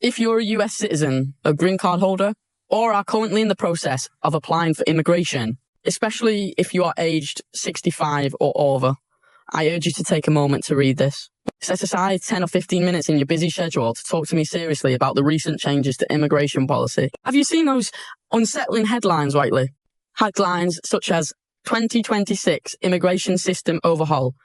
If you're a US citizen, a green card holder, or are currently in the process of applying for immigration, especially if you are aged 65 or over, I urge you to take a moment to read this. Set aside 10 or 15 minutes in your busy schedule to talk to me seriously about the recent changes to immigration policy. Have you seen those unsettling headlines lately? Headlines such as 2026 Immigration System Overhaul,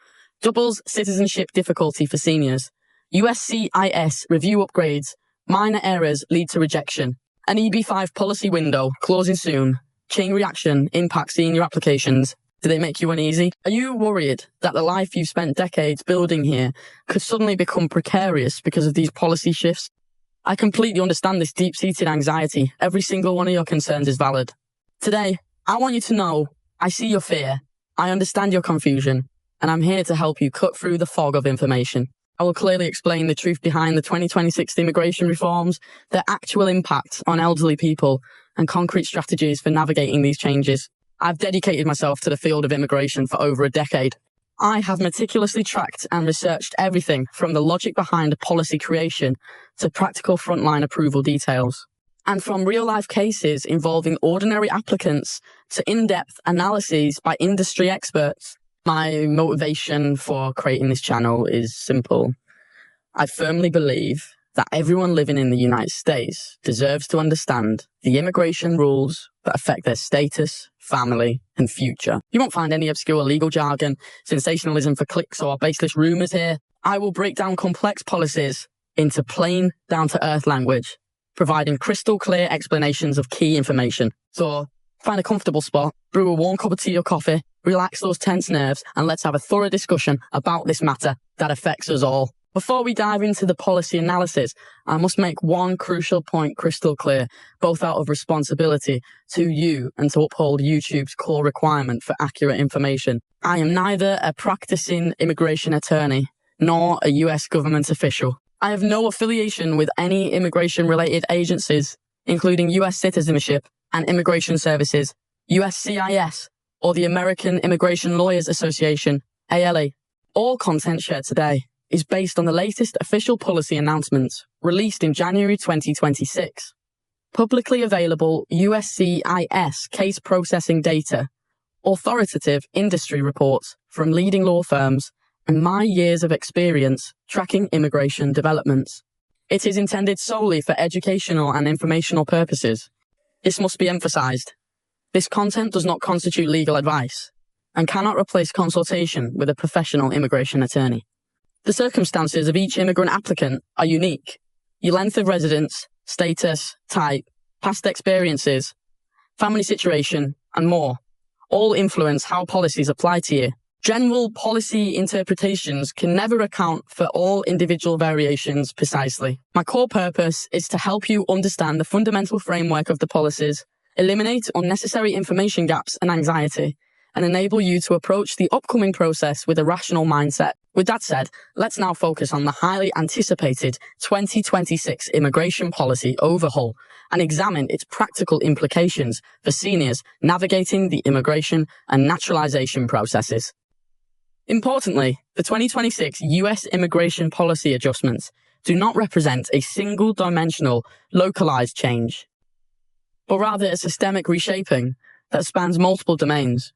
doubles citizenship difficulty for seniors, USCIS review upgrades, minor errors lead to rejection, an EB5 policy window closing soon, chain reaction impacts senior applications. Do they make you uneasy? Are you worried that the life you've spent decades building here could suddenly become precarious because of these policy shifts? I completely understand this deep-seated anxiety. Every single one of your concerns is valid. Today, I want you to know I see your fear, I understand your confusion, and I'm here to help you cut through the fog of information. I will clearly explain the truth behind the 2026 immigration reforms, their actual impact on elderly people, and concrete strategies for navigating these changes. I've dedicated myself to the field of immigration for over a decade. I have meticulously tracked and researched everything from the logic behind policy creation to practical frontline approval details. And from real-life cases involving ordinary applicants to in-depth analyses by industry experts. My motivation for creating this channel is simple. I firmly believe that everyone living in the United States deserves to understand the immigration rules that affect their status, family, and future. You won't find any obscure legal jargon, sensationalism for clicks, or baseless rumors here. I will break down complex policies into plain, down-to-earth language, providing crystal clear explanations of key information. So find a comfortable spot, brew a warm cup of tea or coffee, relax those tense nerves, and let's have a thorough discussion about this matter that affects us all. Before we dive into the policy analysis, I must make one crucial point crystal clear, both out of responsibility to you and to uphold YouTube's core requirement for accurate information. I am neither a practicing immigration attorney nor a US government official. I have no affiliation with any immigration-related agencies, including US Citizenship and Immigration Services, USCIS, or the American Immigration Lawyers Association, ALA. All content shared today is based on the latest official policy announcements released in January 2026. Publicly available USCIS case processing data, authoritative industry reports from leading law firms, and my years of experience tracking immigration developments. It is intended solely for educational and informational purposes. This must be emphasized. This content does not constitute legal advice and cannot replace consultation with a professional immigration attorney. The circumstances of each immigrant applicant are unique. Your length of residence, status, type, past experiences, family situation, and more all influence how policies apply to you. General policy interpretations can never account for all individual variations precisely. My core purpose is to help you understand the fundamental framework of the policies, eliminate unnecessary information gaps and anxiety, and enable you to approach the upcoming process with a rational mindset. With that said, let's now focus on the highly anticipated 2026 immigration policy overhaul and examine its practical implications for seniors navigating the immigration and naturalization processes. Importantly, the 2026 US immigration policy adjustments do not represent a single-dimensional, localized change, but rather a systemic reshaping that spans multiple domains,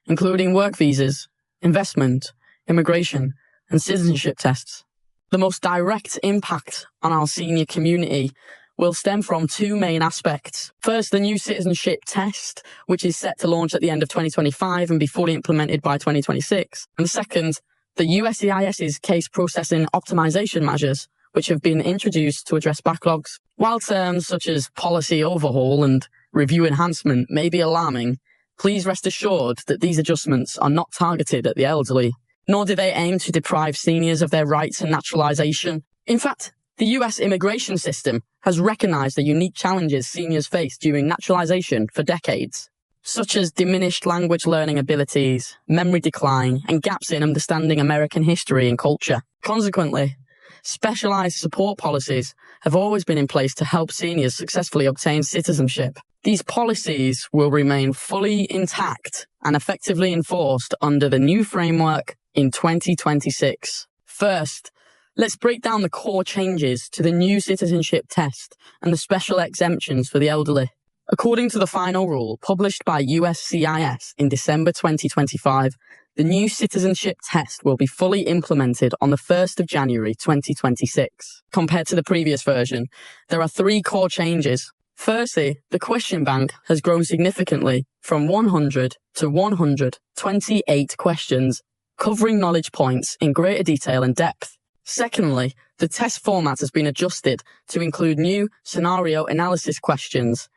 including work visas, investment, immigration, and citizenship tests. The most direct impact on our senior community will stem from two main aspects. First, the new citizenship test, which is set to launch at the end of 2025 and be fully implemented by 2026. And second, the USCIS's case processing optimization measures, which have been introduced to address backlogs. While terms such as policy overhaul and review enhancement may be alarming, please rest assured that these adjustments are not targeted at the elderly, nor do they aim to deprive seniors of their rights and naturalization. In fact, the US immigration system has recognized the unique challenges seniors face during naturalization for decades, such as diminished language learning abilities, memory decline, and gaps in understanding American history and culture. Consequently, specialized support policies have always been in place to help seniors successfully obtain citizenship. These policies will remain fully intact and effectively enforced under the new framework in 2026. First, Let's break down the core changes to the new citizenship test and the special exemptions for the elderly. According to the final rule published by USCIS in December 2025, the new citizenship test will be fully implemented on the 1st of January 2026. Compared to the previous version, there are 3 core changes. Firstly, the question bank has grown significantly from 100 to 128 questions, covering knowledge points in greater detail and depth. Secondly, the test format has been adjusted to include new scenario analysis questions.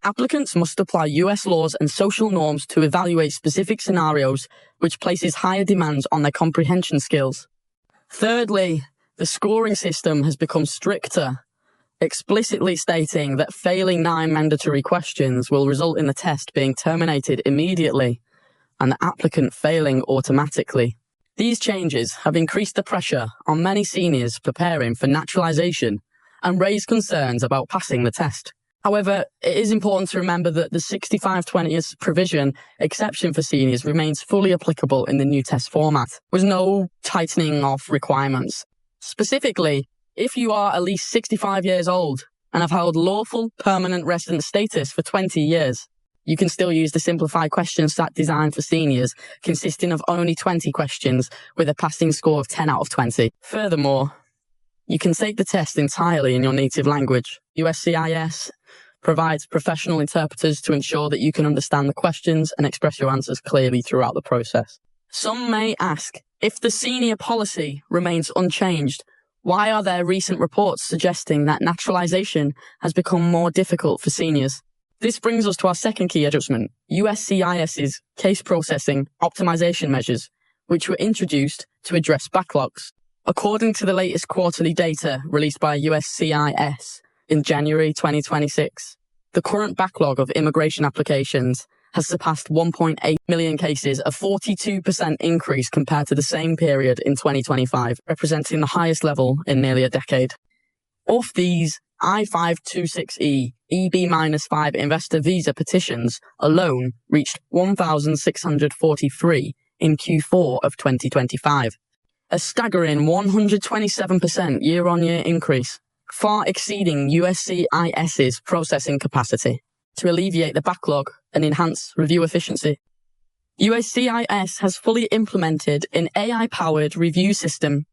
Applicants must apply US laws and social norms to evaluate specific scenarios, which places higher demands on their comprehension skills. Thirdly, the scoring system has become stricter, explicitly stating that failing 9 mandatory questions will result in the test being terminated immediately and the applicant failing automatically. These changes have increased the pressure on many seniors preparing for naturalization and raised concerns about passing the test. However, it is important to remember that the 65/20 provision exception for seniors remains fully applicable in the new test format, with no tightening of requirements. Specifically, if you are at least 65 years old and have held lawful permanent resident status for 20 years, you can still use the simplified question set designed for seniors, consisting of only 20 questions with a passing score of 10 out of 20. Furthermore, you can take the test entirely in your native language. USCIS provides professional interpreters to ensure that you can understand the questions and express your answers clearly throughout the process. Some may ask, if the senior policy remains unchanged, why are there recent reports suggesting that naturalization has become more difficult for seniors? This brings us to our second key adjustment, USCIS's case processing optimization measures, which were introduced to address backlogs. According to the latest quarterly data released by USCIS in January 2026, the current backlog of immigration applications has surpassed 1.8 million cases, a 42% increase compared to the same period in 2025, representing the highest level in nearly a decade. Of these, I-526E EB-5 investor visa petitions alone reached 1,643 in Q4 of 2025. A staggering 127% year-on-year increase, far exceeding USCIS's processing capacity to alleviate the backlog and enhance review efficiency. USCIS has fully implemented an AI-powered review system,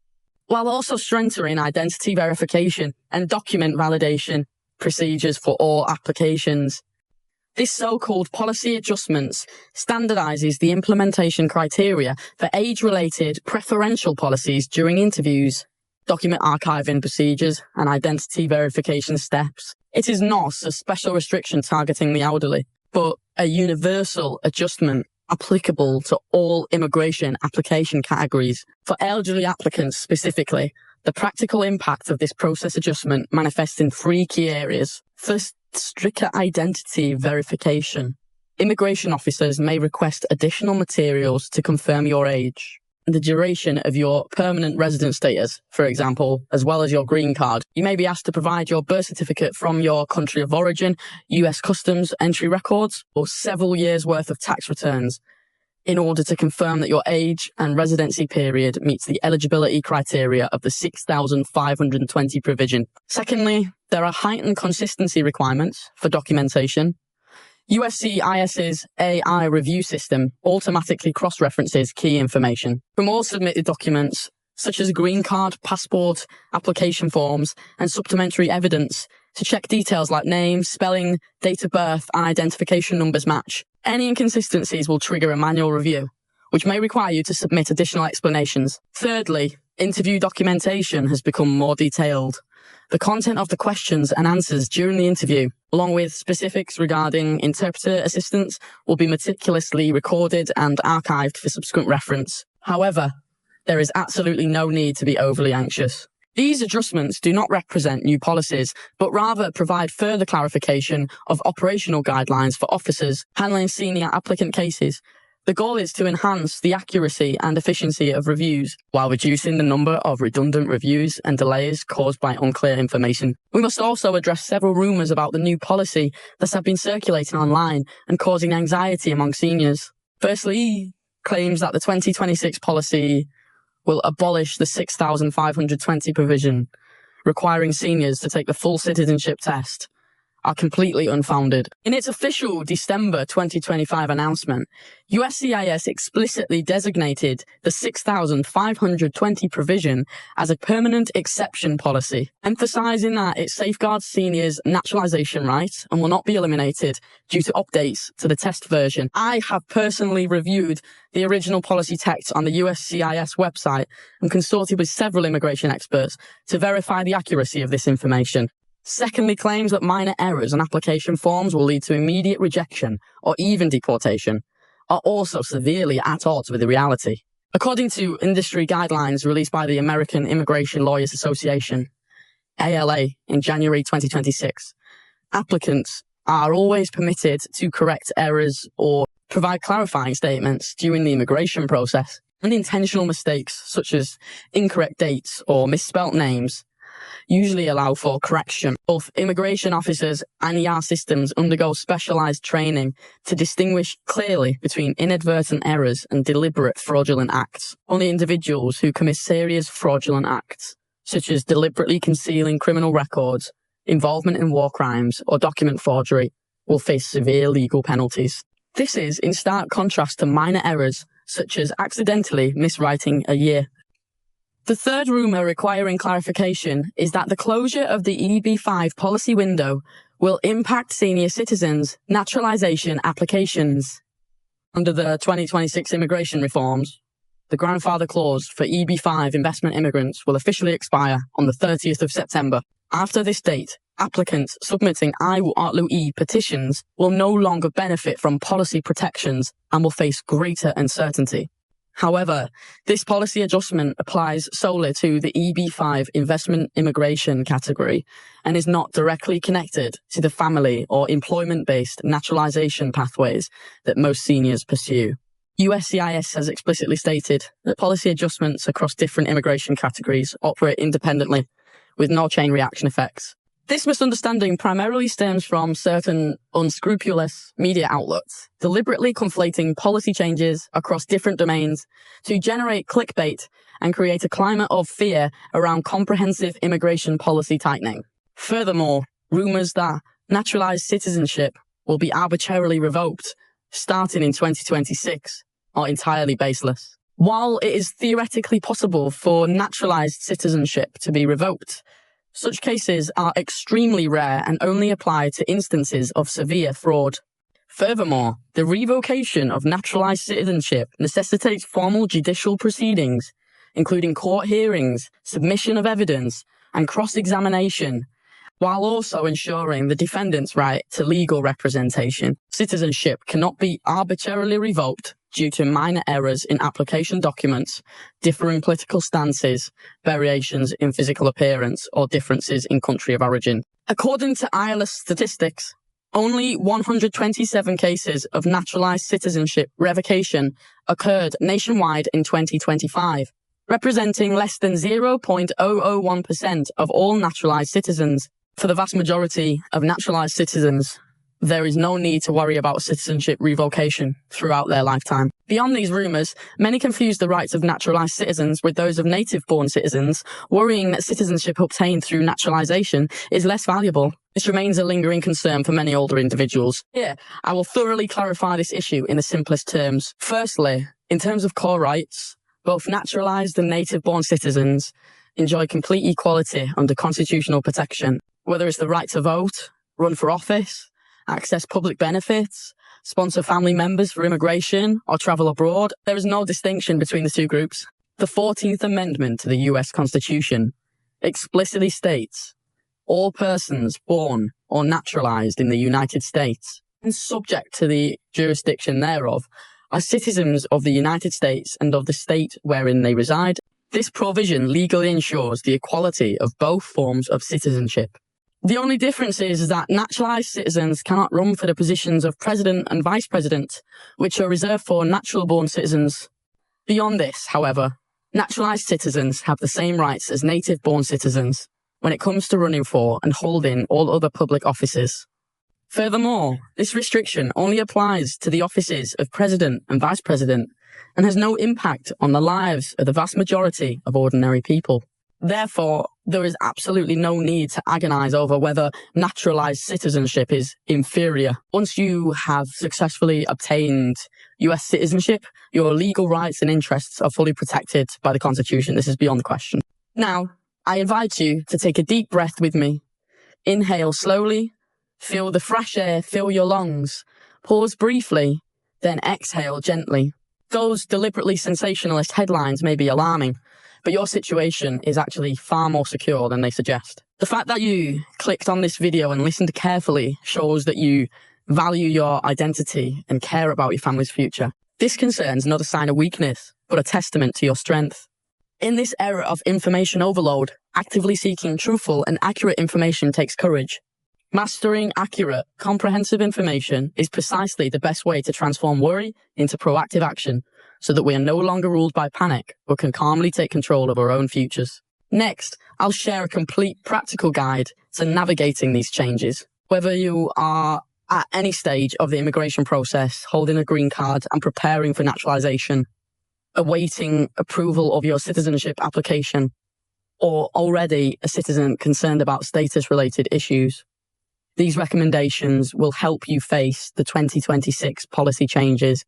while also strengthening identity verification and document validation procedures for all applications. This so-called policy adjustments standardizes the implementation criteria for age-related preferential policies during interviews, document archiving procedures, and identity verification steps. It is not a special restriction targeting the elderly, but a universal adjustment applicable to all immigration application categories. For elderly applicants specifically, the practical impact of this process adjustment manifests in 3 key areas. First, stricter identity verification. Immigration officers may request additional materials to confirm your age and the duration of your permanent resident status, for example, as well as your green card. You may be asked to provide your birth certificate from your country of origin, US Customs entry records, or several years' worth of tax returns in order to confirm that your age and residency period meets the eligibility criteria of the 6,520 provision. Secondly, there are heightened consistency requirements for documentation. USCIS's AI review system automatically cross-references key information from all submitted documents, such as green card, passport, application forms, and supplementary evidence to check details like name, spelling, date of birth, and identification numbers match. Any inconsistencies will trigger a manual review, which may require you to submit additional explanations. Thirdly, interview documentation has become more detailed. The content of the questions and answers during the interview, along with specifics regarding interpreter assistance, will be meticulously recorded and archived for subsequent reference. However, there is absolutely no need to be overly anxious. These adjustments do not represent new policies, but rather provide further clarification of operational guidelines for officers handling senior applicant cases. The goal is to enhance the accuracy and efficiency of reviews while reducing the number of redundant reviews and delays caused by unclear information. We must also address several rumours about the new policy that have been circulating online and causing anxiety among seniors. Firstly, claims that the 2026 policy will abolish the 6,520 provision requiring seniors to take the full citizenship test are completely unfounded. In its official December 2025 announcement, USCIS explicitly designated the 6,520 provision as a permanent exception policy, emphasizing that it safeguards seniors' naturalization rights and will not be eliminated due to updates to the test version. I have personally reviewed the original policy text on the USCIS website and consulted with several immigration experts to verify the accuracy of this information. Secondly, claims that minor errors on application forms will lead to immediate rejection or even deportation are also severely at odds with the reality. According to industry guidelines released by the American Immigration Lawyers Association, ALA, in January 2026, applicants are always permitted to correct errors or provide clarifying statements during the immigration process, and intentional mistakes such as incorrect dates or misspelt names usually allow for correction. Both immigration officers and ER systems undergo specialized training to distinguish clearly between inadvertent errors and deliberate fraudulent acts. Only individuals who commit serious fraudulent acts, such as deliberately concealing criminal records, involvement in war crimes, or document forgery, will face severe legal penalties. This is in stark contrast to minor errors, such as accidentally miswriting a year. The third rumour requiring clarification is that the closure of the EB-5 policy window will impact senior citizens' naturalization applications. Under the 2026 immigration reforms, the grandfather clause for EB-5 investment immigrants will officially expire on the 30th of September. After this date, applicants submitting I-E petitions will no longer benefit from policy protections and will face greater uncertainty. However, this policy adjustment applies solely to the EB-5 investment immigration category and is not directly connected to the family or employment-based naturalization pathways that most seniors pursue. USCIS has explicitly stated that policy adjustments across different immigration categories operate independently, with no chain reaction effects. This misunderstanding primarily stems from certain unscrupulous media outlets deliberately conflating policy changes across different domains to generate clickbait and create a climate of fear around comprehensive immigration policy tightening. Furthermore, rumours that naturalized citizenship will be arbitrarily revoked starting in 2026 are entirely baseless. While it is theoretically possible for naturalized citizenship to be revoked, such cases are extremely rare and only apply to instances of severe fraud. Furthermore, the revocation of naturalized citizenship necessitates formal judicial proceedings, including court hearings, submission of evidence, and cross-examination, while also ensuring the defendant's right to legal representation. Citizenship cannot be arbitrarily revoked due to minor errors in application documents, differing political stances, variations in physical appearance, or differences in country of origin. According to ILS statistics, only 127 cases of naturalized citizenship revocation occurred nationwide in 2025, representing less than 0.001% of all naturalized citizens. For the vast majority of naturalized citizens, there is no need to worry about citizenship revocation throughout their lifetime. Beyond these rumours, many confuse the rights of naturalised citizens with those of native-born citizens, worrying that citizenship obtained through naturalisation is less valuable. This remains a lingering concern for many older individuals. Here, I will thoroughly clarify this issue in the simplest terms. Firstly, in terms of core rights, both naturalised and native-born citizens enjoy complete equality under constitutional protection, whether it's the right to vote, run for office, access public benefits, sponsor family members for immigration, or travel abroad. There is no distinction between the two groups. The 14th Amendment to the US Constitution explicitly states, all persons born or naturalized in the United States and subject to the jurisdiction thereof are citizens of the United States and of the state wherein they reside. This provision legally ensures the equality of both forms of citizenship. The only difference is that naturalized citizens cannot run for the positions of president and vice president, which are reserved for natural-born citizens. Beyond this, however, naturalized citizens have the same rights as native-born citizens when it comes to running for and holding all other public offices. Furthermore, this restriction only applies to the offices of president and vice president and has no impact on the lives of the vast majority of ordinary people. Therefore, there is absolutely no need to agonize over whether naturalized citizenship is inferior. Once you have successfully obtained US citizenship, your legal rights and interests are fully protected by the Constitution. This is beyond question. Now, I invite you to take a deep breath with me. Inhale slowly, feel the fresh air fill your lungs, pause briefly, then exhale gently. Those deliberately sensationalist headlines may be alarming, but your situation is actually far more secure than they suggest. The fact that you clicked on this video and listened carefully shows that you value your identity and care about your family's future. This concern is not a sign of weakness, but a testament to your strength. In this era of information overload, actively seeking truthful and accurate information takes courage. Mastering accurate, comprehensive information is precisely the best way to transform worry into proactive action, so that we are no longer ruled by panic, but can calmly take control of our own futures. Next, I'll share a complete practical guide to navigating these changes. Whether you are at any stage of the immigration process, holding a green card and preparing for naturalization, awaiting approval of your citizenship application, or already a citizen concerned about status-related issues, these recommendations will help you face the 2026 policy changes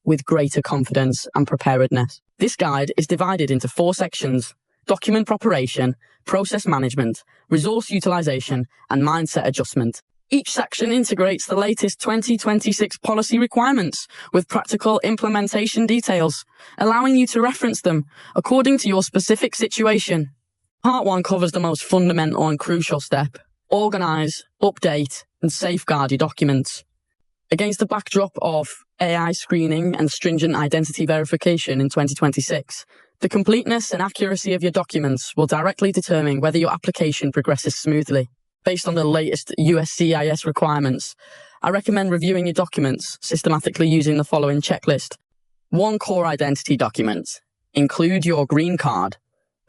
with greater confidence and preparedness. This guide is divided into 4 sections: document preparation, process management, resource utilization, and mindset adjustment. Each section integrates the latest 2026 policy requirements with practical implementation details, allowing you to reference them according to your specific situation. Part 1 covers the most fundamental and crucial step: organize, update, and safeguard your documents. Against the backdrop of AI screening and stringent identity verification in 2026, the completeness and accuracy of your documents will directly determine whether your application progresses smoothly. Based on the latest USCIS requirements, I recommend reviewing your documents systematically using the following checklist. 1 core identity document. Include your green card,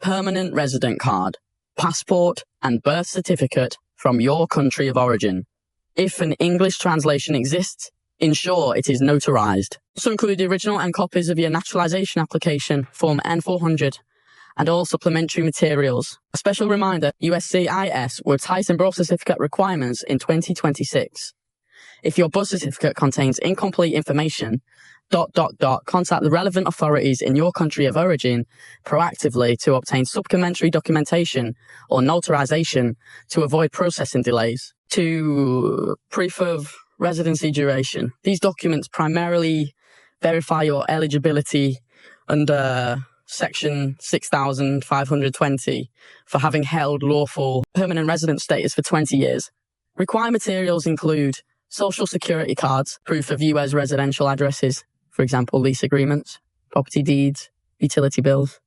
permanent resident card, passport, and birth certificate from your country of origin. If an English translation exists, ensure it is notarized. Also include the original and copies of your naturalization application, Form N400, and all supplementary materials. A special reminder, USCIS will tighten birth certificate requirements in 2026. If your birth certificate contains incomplete information, ... contact the relevant authorities in your country of origin proactively to obtain supplementary documentation or notarization to avoid processing delays. 2. Proof of residency duration. These documents primarily verify your eligibility under Section 6520 for having held lawful permanent resident status for 20 years. Required materials include social security cards, proof of US residential addresses, for example, lease agreements, property deeds, utility bills.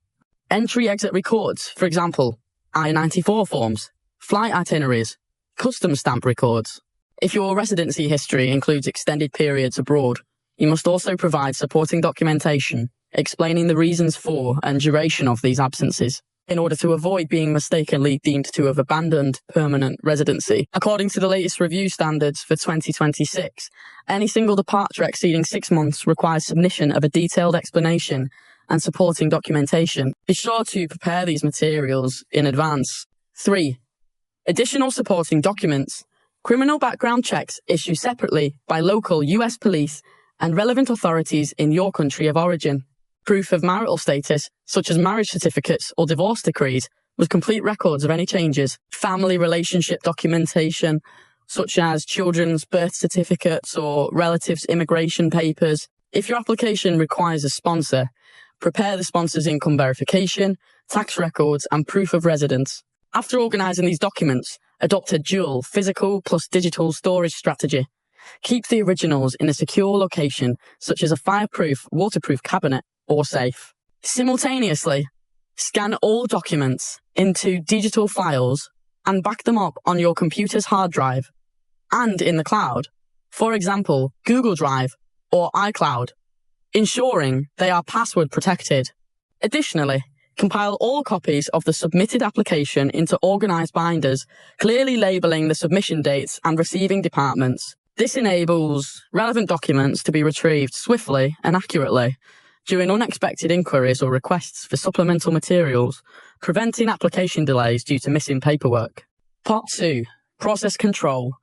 Entry-exit records, for example, I-94 forms, flight itineraries, customs stamp records. If your residency history includes extended periods abroad, you must also provide supporting documentation explaining the reasons for and duration of these absences in order to avoid being mistakenly deemed to have abandoned permanent residency. According to the latest review standards for 2026, any single departure exceeding 6 months requires submission of a detailed explanation and supporting documentation. Be sure to prepare these materials in advance. 3. Additional supporting documents. Criminal background checks issued separately by local US police and relevant authorities in your country of origin. Proof of marital status, such as marriage certificates or divorce decrees, with complete records of any changes. Family relationship documentation, such as children's birth certificates or relatives' immigration papers. If your application requires a sponsor, prepare the sponsor's income verification, tax records, and proof of residence. After organizing these documents, adopt a dual physical plus digital storage strategy. Keep the originals in a secure location, such as a fireproof, waterproof cabinet or safe. Simultaneously, scan all documents into digital files and back them up on your computer's hard drive and in the cloud, for example, Google Drive or iCloud, ensuring they are password protected. Additionally, compile all copies of the submitted application into organized binders, clearly labeling the submission dates and receiving departments. This enables relevant documents to be retrieved swiftly and accurately, during unexpected inquiries or requests for supplemental materials, preventing application delays due to missing paperwork. Part 2. Process control.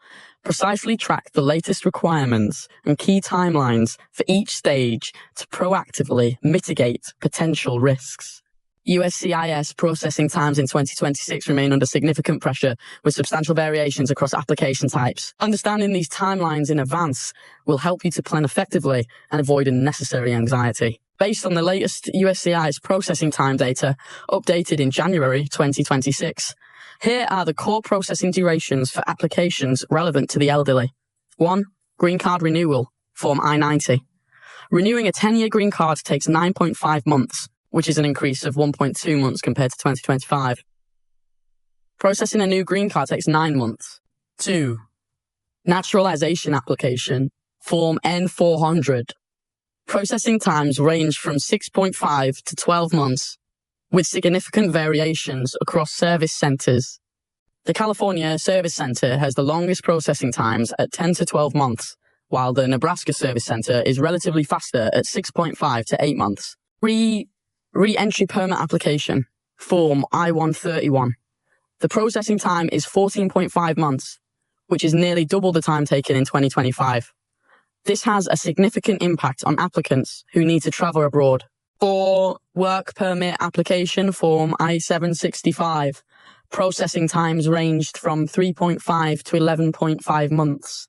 Precisely track the latest requirements and key timelines for each stage to proactively mitigate potential risks. USCIS processing times in 2026 remain under significant pressure, with substantial variations across application types. Understanding these timelines in advance will help you to plan effectively and avoid unnecessary anxiety. Based on the latest USCIS processing time data, updated in January 2026, here are the core processing durations for applications relevant to the elderly. 1. Green card renewal, Form I-90. Renewing a 10-year green card takes 9.5 months, which is an increase of 1.2 months compared to 2025. Processing a new green card takes 9 months. 2. Naturalization application, Form N-400. Processing times range from 6.5 to 12 months, with significant variations across service centers. The California Service Center has the longest processing times at 10 to 12 months, while the Nebraska Service Center is relatively faster at 6.5 to 8 months. Re-entry permit application, Form I-131. The processing time is 14.5 months, which is nearly double the time taken in 2025. This has a significant impact on applicants who need to travel abroad. 4. Work permit application, Form I-765. Processing times ranged from 3.5 to 11.5 months.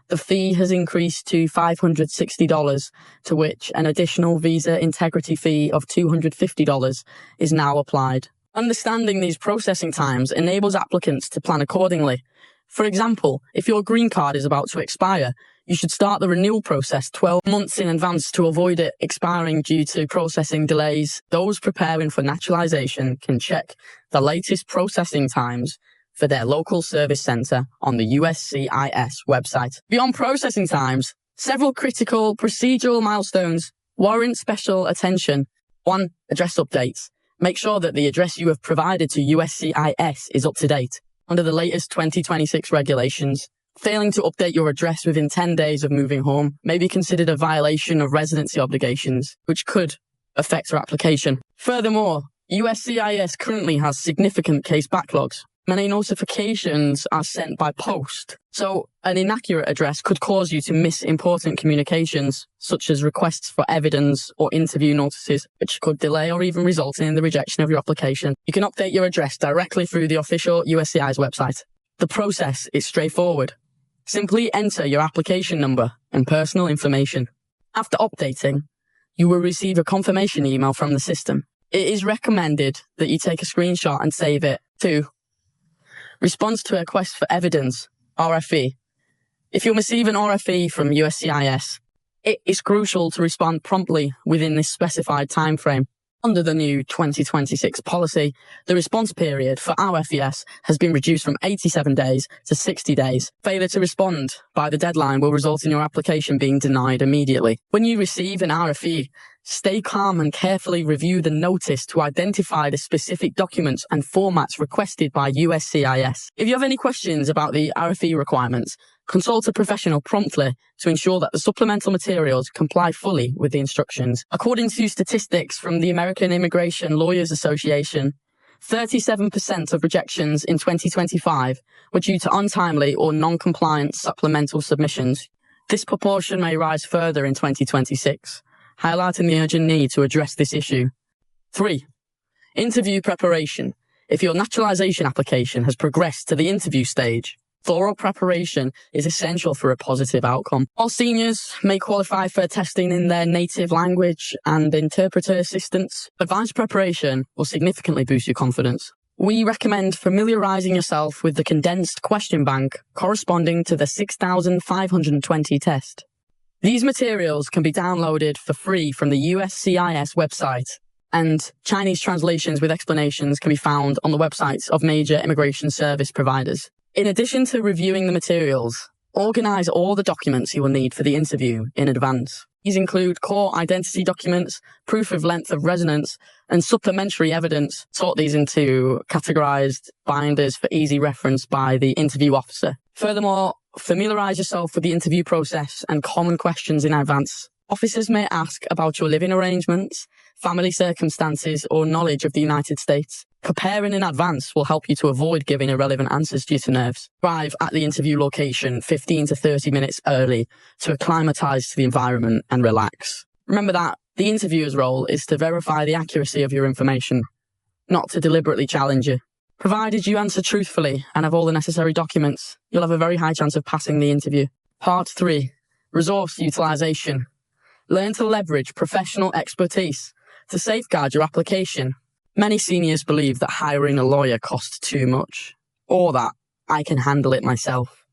The fee has increased to $560, to which an additional visa integrity fee of $250 is now applied. Understanding these processing times enables applicants to plan accordingly. For example, if your green card is about to expire, you should start the renewal process 12 months in advance to avoid it expiring due to processing delays. Those preparing for naturalization can check the latest processing times for their local service center on the USCIS website. Beyond processing times, several critical procedural milestones warrant special attention. 1. Address updates. Make sure that the address you have provided to USCIS is up to date under the latest 2026 regulations. Failing to update your address within 10 days of moving home may be considered a violation of residency obligations, which could affect your application. Furthermore, USCIS currently has significant case backlogs. Many notifications are sent by post, so an inaccurate address could cause you to miss important communications, such as requests for evidence or interview notices, which could delay or even result in the rejection of your application. You can update your address directly through the official USCIS website. The process is straightforward. Simply enter your application number and personal information. After updating, you will receive a confirmation email from the system. It is recommended that you take a screenshot and save it. 2. Response to a request for evidence, RFE. If you receive an RFE from USCIS, it is crucial to respond promptly within this specified timeframe. Under the new 2026 policy, the response period for RFEs has been reduced from 87 days to 60 days. Failure to respond by the deadline will result in your application being denied immediately. When you receive an RFE, stay calm and carefully review the notice to identify the specific documents and formats requested by USCIS. If you have any questions about the RFE requirements, consult a professional promptly to ensure that the supplemental materials comply fully with the instructions. According to statistics from the American Immigration Lawyers Association, 37% of rejections in 2025 were due to untimely or non-compliant supplemental submissions. This proportion may rise further in 2026, highlighting the urgent need to address this issue. 3. Interview preparation. If your naturalization application has progressed to the interview stage, thorough preparation is essential for a positive outcome. All seniors may qualify for testing in their native language and interpreter assistance. Advanced preparation will significantly boost your confidence. We recommend familiarizing yourself with the condensed question bank corresponding to the 6,520 test. These materials can be downloaded for free from the USCIS website, and Chinese translations with explanations can be found on the websites of major immigration service providers. In addition to reviewing the materials, organize all the documents you will need for the interview in advance. These include core identity documents, proof of length of residence, and supplementary evidence. Sort these into categorized binders for easy reference by the interview officer. Furthermore, familiarize yourself with the interview process and common questions in advance. Officers may ask about your living arrangements, family circumstances, or knowledge of the United States. Preparing in advance will help you to avoid giving irrelevant answers due to nerves. Arrive at the interview location 15 to 30 minutes early to acclimatise to the environment and relax. Remember that the interviewer's role is to verify the accuracy of your information, not to deliberately challenge you. Provided you answer truthfully and have all the necessary documents, you'll have a very high chance of passing the interview. Part 3. Resource utilization. Learn to leverage professional expertise to safeguard your application. Many seniors believe that hiring a lawyer costs too much, or that I can handle it myself.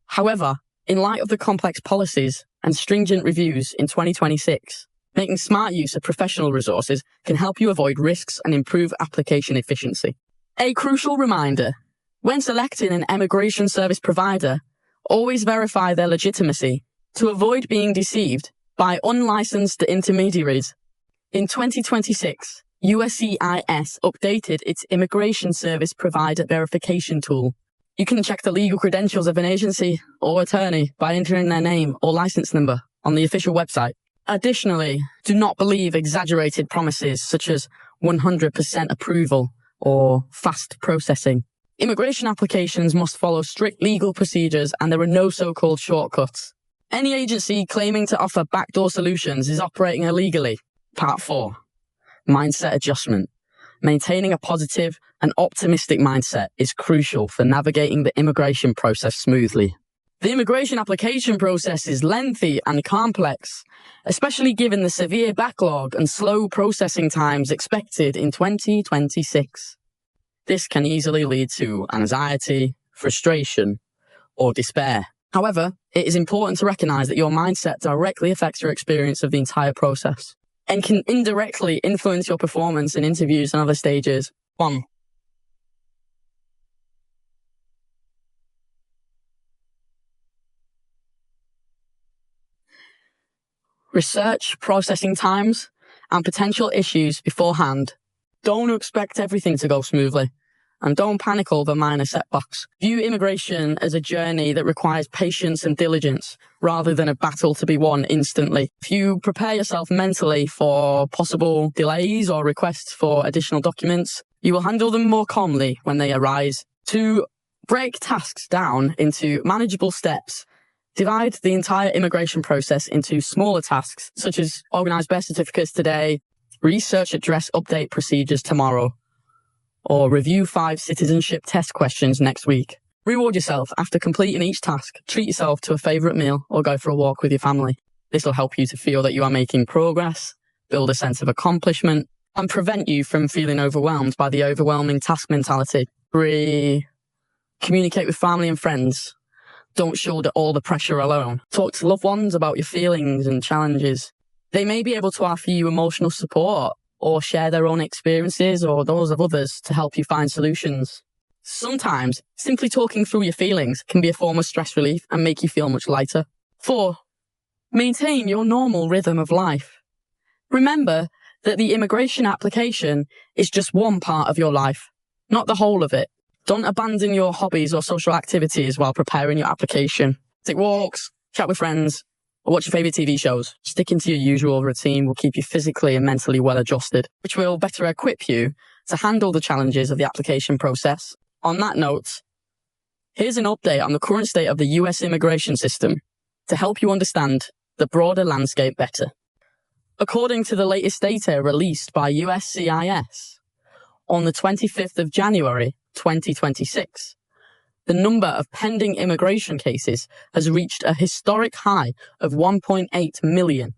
However, in light of the complex policies and stringent reviews in 2026, making smart use of professional resources can help you avoid risks and improve application efficiency. A crucial reminder: when selecting an immigration service provider, always verify their legitimacy to avoid being deceived by unlicensed intermediaries. In 2026, USCIS updated its immigration service provider verification tool. You can check the legal credentials of an agency or attorney by entering their name or license number on the official website. Additionally, do not believe exaggerated promises such as 100% approval or fast processing. Immigration applications must follow strict legal procedures, and there are no so-called shortcuts. Any agency claiming to offer backdoor solutions is operating illegally. Part 4. Mindset adjustment. Maintaining a positive and optimistic mindset is crucial for navigating the immigration process smoothly. The immigration application process is lengthy and complex, especially given the severe backlog and slow processing times expected in 2026. This can easily lead to anxiety, frustration, or despair. However, it is important to recognize that your mindset directly affects your experience of the entire process and can indirectly influence your performance in interviews and other stages. 1. Research processing times and potential issues beforehand. Don't expect everything to go smoothly, and don't panic over minor setbacks. View immigration as a journey that requires patience and diligence, rather than a battle to be won instantly. If you prepare yourself mentally for possible delays or requests for additional documents, you will handle them more calmly when they arise. To break tasks down into manageable steps, divide the entire immigration process into smaller tasks, such as organize birth certificates today, research address update procedures tomorrow, or review 5 citizenship test questions next week. Reward yourself after completing each task. Treat yourself to a favourite meal or go for a walk with your family. This will help you to feel that you are making progress, build a sense of accomplishment, and prevent you from feeling overwhelmed by the overwhelming task mentality. 3. Communicate with family and friends. Don't shoulder all the pressure alone. Talk to loved ones about your feelings and challenges. They may be able to offer you emotional support or share their own experiences or those of others to help you find solutions. Sometimes, simply talking through your feelings can be a form of stress relief and make you feel much lighter. 4. Maintain your normal rhythm of life. Remember that the immigration application is just one part of your life, not the whole of it. Don't abandon your hobbies or social activities while preparing your application. Take walks, chat with friends, or watch your favourite TV shows. Sticking to your usual routine will keep you physically and mentally well adjusted, which will better equip you to handle the challenges of the application process. On that note, here's an update on the current state of the US immigration system to help you understand the broader landscape better. According to the latest data released by USCIS, on the 25th of January 2026, the number of pending immigration cases has reached a historic high of 1.8 million.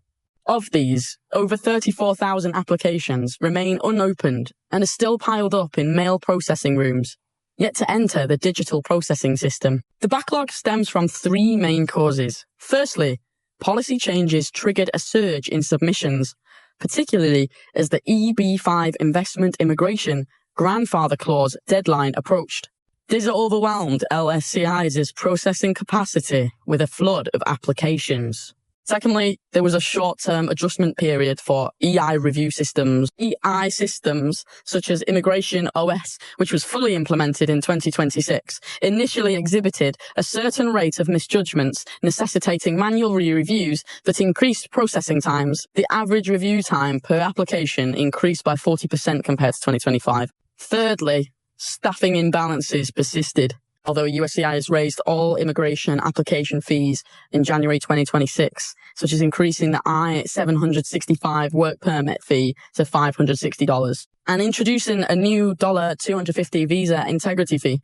Of these, over 34,000 applications remain unopened and are still piled up in mail processing rooms, yet to enter the digital processing system. The backlog stems from 3 main causes. Firstly, policy changes triggered a surge in submissions, particularly as the EB-5 investment immigration grandfather clause deadline approached. This overwhelmed USCIS's processing capacity with a flood of applications. Secondly, there was a short-term adjustment period for EI review systems. EI systems, such as Immigration OS, which was fully implemented in 2026, initially exhibited a certain rate of misjudgments, necessitating manual re-reviews that increased processing times. The average review time per application increased by 40% compared to 2025. Thirdly, staffing imbalances persisted. Although USCIS raised all immigration application fees in January 2026, such as increasing the I-765 work permit fee to $560 and introducing a new $250 visa integrity fee,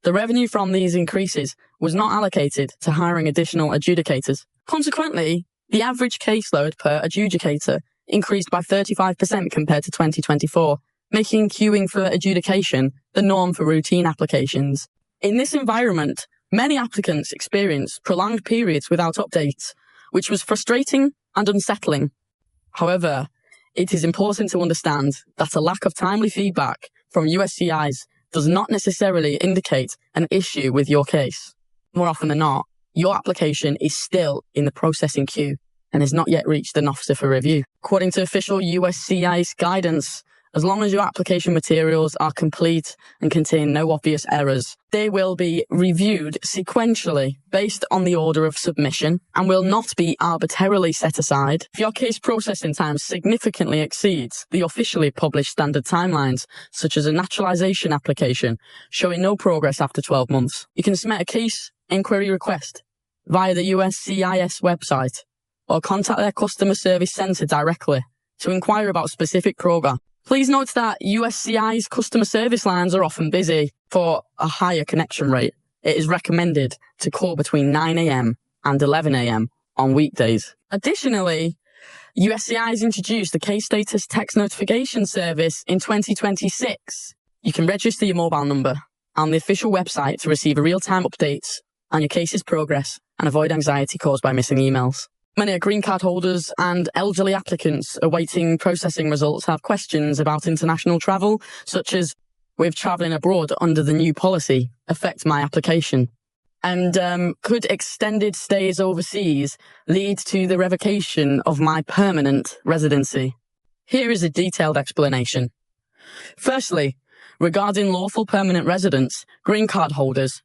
the revenue from these increases was not allocated to hiring additional adjudicators. Consequently, the average caseload per adjudicator increased by 35% compared to 2024, making queuing for adjudication the norm for routine applications. In this environment, many applicants experienced prolonged periods without updates, which was frustrating and unsettling. However, it is important to understand that a lack of timely feedback from USCIS does not necessarily indicate an issue with your case. More often than not, your application is still in the processing queue and has not yet reached an officer for review. According to official USCIS guidance, as long as your application materials are complete and contain no obvious errors, they will be reviewed sequentially based on the order of submission and will not be arbitrarily set aside. If your case processing time significantly exceeds the officially published standard timelines, such as a naturalization application showing no progress after 12 months, you can submit a case inquiry request via the USCIS website or contact their customer service centre directly to inquire about specific progress. Please note that USCIS customer service lines are often busy. For a higher connection rate, it is recommended to call between 9 a.m. and 11 a.m. on weekdays. Additionally, USCIS introduced the case status text notification service in 2026. You can register your mobile number on the official website to receive real-time updates on your case's progress and avoid anxiety caused by missing emails. Many green card holders and elderly applicants awaiting processing results have questions about international travel, such as, with travelling abroad under the new policy, affect my application? And could extended stays overseas lead to the revocation of my permanent residency? Here is a detailed explanation. Firstly, regarding lawful permanent residents, green card holders,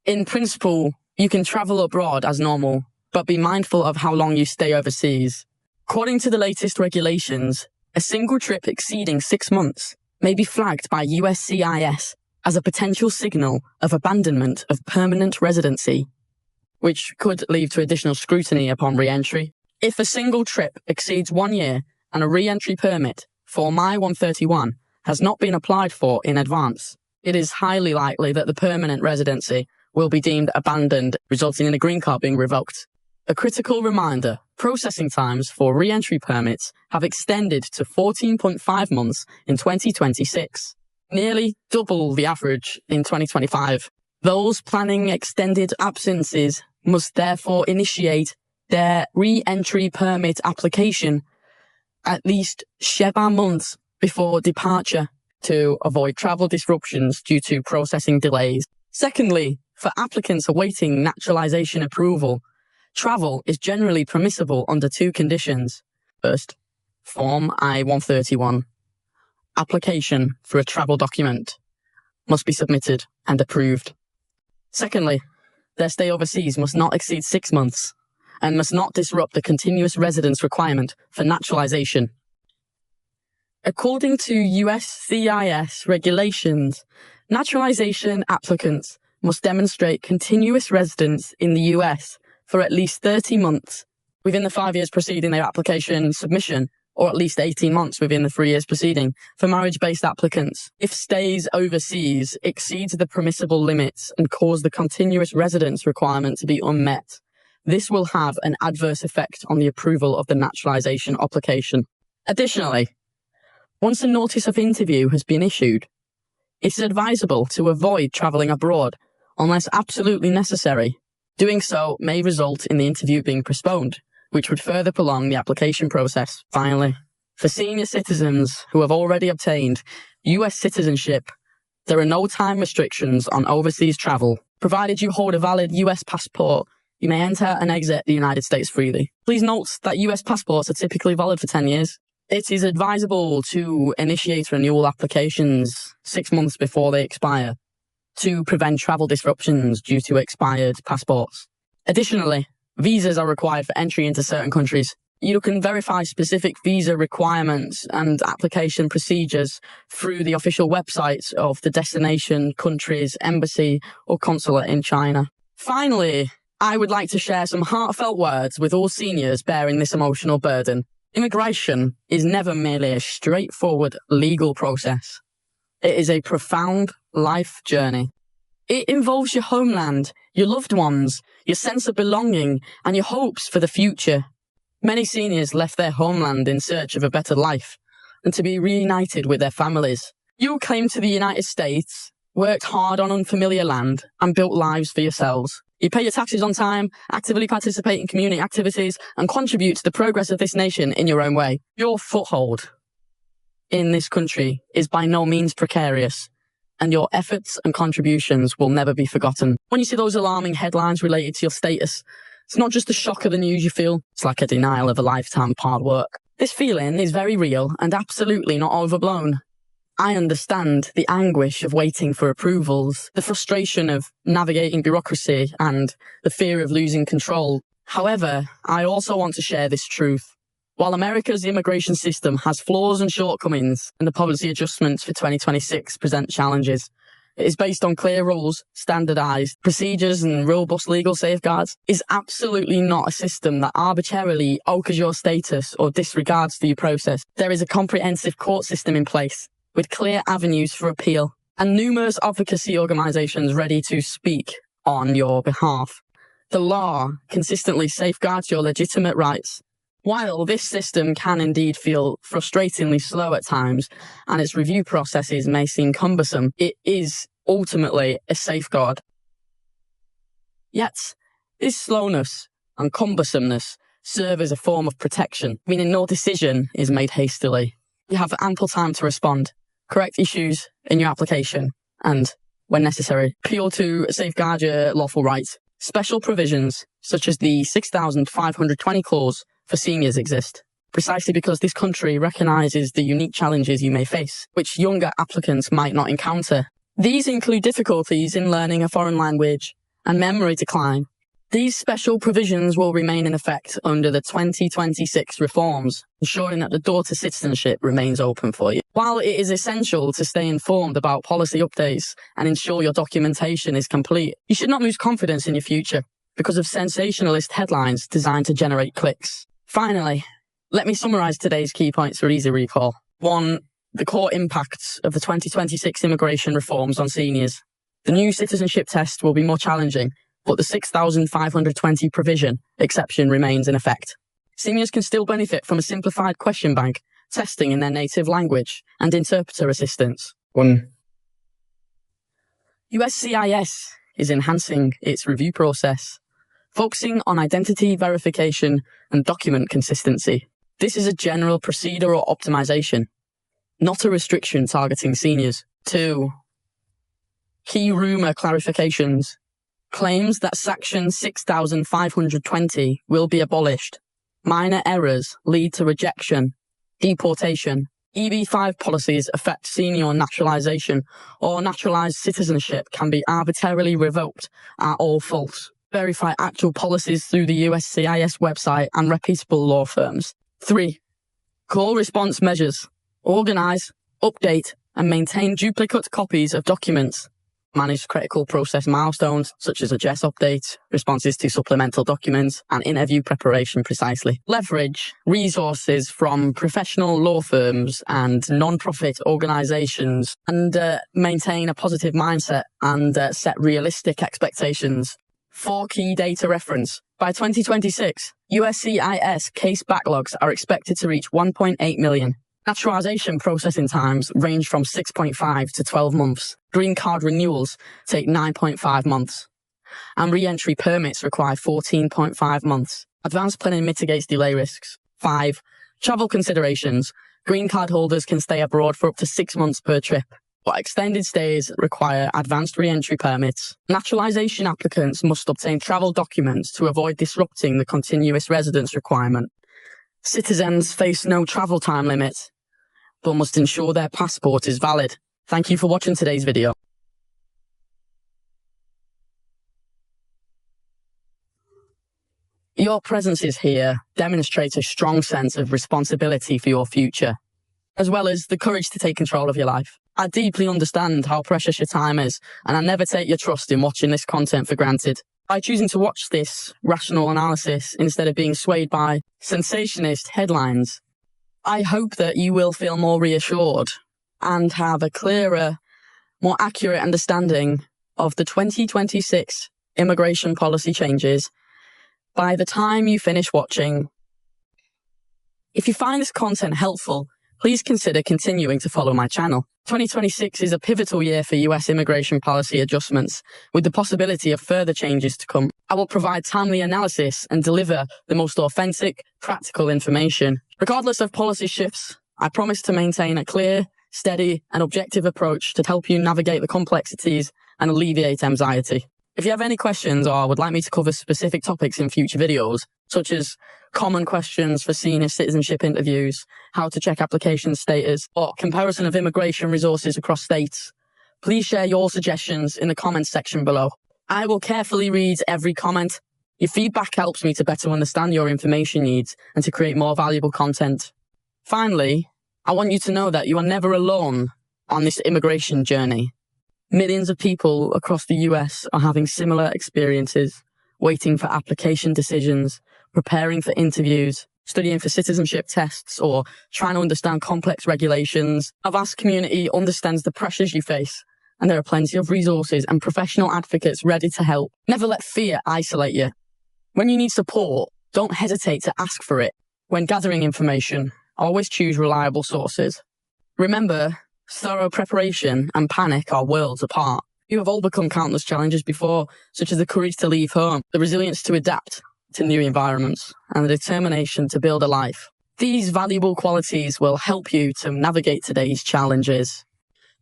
in principle, you can travel abroad as normal, but be mindful of how long you stay overseas. According to the latest regulations, a single trip exceeding 6 months may be flagged by USCIS as a potential signal of abandonment of permanent residency, which could lead to additional scrutiny upon re-entry. If a single trip exceeds 1 year and a re-entry permit Form I-131 has not been applied for in advance, it is highly likely that the permanent residency will be deemed abandoned, resulting in a green card being revoked. A critical reminder, processing times for re-entry permits have extended to 14.5 months in 2026, nearly double the average in 2025. Those planning extended absences must therefore initiate their re-entry permit application at least 7 months before departure to avoid travel disruptions due to processing delays. Secondly, for applicants awaiting naturalization approval, travel is generally permissible under 2 conditions. First, Form I-131. Application for a travel document must be submitted and approved. Secondly, their stay overseas must not exceed 6 months and must not disrupt the continuous residence requirement for naturalization. According to USCIS regulations, naturalization applicants must demonstrate continuous residence in the US for at least 30 months within the 5 years preceding their application submission, or at least 18 months within the 3 years preceding for marriage-based applicants. If stays overseas exceeds the permissible limits and cause the continuous residence requirement to be unmet, this will have an adverse effect on the approval of the naturalization application. Additionally, once a notice of interview has been issued, it is advisable to avoid travelling abroad unless absolutely necessary. Doing so may result in the interview being postponed, which would further prolong the application process. Finally, for senior citizens who have already obtained US citizenship, there are no time restrictions on overseas travel. Provided you hold a valid US passport, you may enter and exit the United States freely. Please note that US passports are typically valid for 10 years. It is advisable to initiate renewal applications 6 months before they expire to prevent travel disruptions due to expired passports. Additionally, visas are required for entry into certain countries. You can verify specific visa requirements and application procedures through the official websites of the destination country's embassy or consulate in China. Finally, I would like to share some heartfelt words with all seniors bearing this emotional burden. Immigration is never merely a straightforward legal process. It is a profound life journey. It involves your homeland, your loved ones, your sense of belonging, and your hopes for the future. Many seniors left their homeland in search of a better life and to be reunited with their families. You came to the United States, worked hard on unfamiliar land, and built lives for yourselves. You pay your taxes on time, actively participate in community activities, and contribute to the progress of this nation in your own way. Your foothold in this country is by no means precarious, and your efforts and contributions will never be forgotten. When you see those alarming headlines related to your status, it's not just the shock of the news you feel, it's like a denial of a lifetime of hard work. This feeling is very real and absolutely not overblown. I understand the anguish of waiting for approvals, the frustration of navigating bureaucracy, and the fear of losing control. However, I also want to share this truth. While America's immigration system has flaws and shortcomings, and the policy adjustments for 2026 present challenges, it is based on clear rules, standardized procedures, and robust legal safeguards. It is absolutely not a system that arbitrarily alters your status or disregards the process. There is a comprehensive court system in place, with clear avenues for appeal, and numerous advocacy organizations ready to speak on your behalf. The law consistently safeguards your legitimate rights. While this system can indeed feel frustratingly slow at times, and its review processes may seem cumbersome, it is ultimately a safeguard. Yet, this slowness and cumbersomeness serve as a form of protection, meaning no decision is made hastily. You have ample time to respond, correct issues in your application, and, when necessary, appeal to safeguard your lawful rights. Special provisions, such as the 6,520 clause for seniors, exist, precisely because this country recognises the unique challenges you may face, which younger applicants might not encounter. These include difficulties in learning a foreign language and memory decline. These special provisions will remain in effect under the 2026 reforms, ensuring that the door to citizenship remains open for you. While it is essential to stay informed about policy updates and ensure your documentation is complete, you should not lose confidence in your future because of sensationalist headlines designed to generate clicks. Finally, let me summarise today's key points for easy recall. 1. The core impacts of the 2026 immigration reforms on seniors. The new citizenship test will be more challenging, but the 6,520 provision exception remains in effect. Seniors can still benefit from a simplified question bank, testing in their native language, and interpreter assistance. 1. USCIS is enhancing its review process, focusing on identity verification and document consistency. This is a general procedural optimization, not a restriction targeting seniors. 2. Key rumour clarifications. Claims that Section 6,520 will be abolished. Minor errors lead to rejection, deportation. EB5 policies affect senior naturalization, or naturalized citizenship can be arbitrarily revoked are all false. Verify actual policies through the USCIS website and reputable law firms. 3. Call response measures. Organise, update, and maintain duplicate copies of documents. Manage critical process milestones, such as address updates, responses to supplemental documents, and interview preparation precisely. Leverage resources from professional law firms and non-profit organisations, and maintain a positive mindset and set realistic expectations. 4 key data reference. By 2026, USCIS case backlogs are expected to reach 1.8 million. Naturalization processing times range from 6.5 to 12 months. Green card renewals take 9.5 months. And re-entry permits require 14.5 months. Advanced planning mitigates delay risks. 5. Travel considerations. Green card holders can stay abroad for up to 6 months per trip. but extended stays require advanced re-entry permits. Naturalization applicants must obtain travel documents to avoid disrupting the continuous residence requirement. Citizens face no travel time limit, but must ensure their passport is valid. Thank you for watching today's video. Your presence here demonstrates a strong sense of responsibility for your future, as well as the courage to take control of your life. I deeply understand how precious your time is, and I never take your trust in watching this content for granted. By choosing to watch this rational analysis instead of being swayed by sensationalist headlines, I hope that you will feel more reassured and have a clearer, more accurate understanding of the 2026 immigration policy changes by the time you finish watching. If you find this content helpful, please consider continuing to follow my channel. 2026 is a pivotal year for US immigration policy adjustments, with the possibility of further changes to come. I will provide timely analysis and deliver the most authentic, practical information. Regardless of policy shifts, I promise to maintain a clear, steady, and objective approach to help you navigate the complexities and alleviate anxiety. If you have any questions or would like me to cover specific topics in future videos, such as common questions for senior citizenship interviews, how to check application status, or comparison of immigration resources across states, please share your suggestions in the comments section below. I will carefully read every comment. Your feedback helps me to better understand your information needs and to create more valuable content. Finally, I want you to know that you are never alone on this immigration journey. Millions of people across the US are having similar experiences, waiting for application decisions, preparing for interviews, studying for citizenship tests, or trying to understand complex regulations. Our vast community understands the pressures you face, and there are plenty of resources and professional advocates ready to help. Never let fear isolate you. When you need support, don't hesitate to ask for it. When gathering information, always choose reliable sources. Remember, thorough preparation and panic are worlds apart. You have overcome countless challenges before, such as the courage to leave home, the resilience to adapt to new environments, and the determination to build a life. These valuable qualities will help you to navigate today's challenges.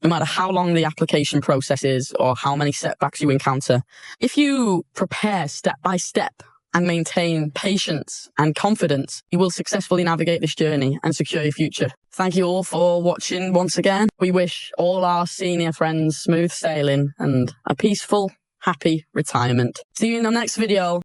No matter how long the application process is or how many setbacks you encounter, if you prepare step by step and maintain patience and confidence, you will successfully navigate this journey and secure your future. Thank you all for watching once again. We wish all our senior friends smooth sailing and a peaceful, happy retirement. See you in the next video.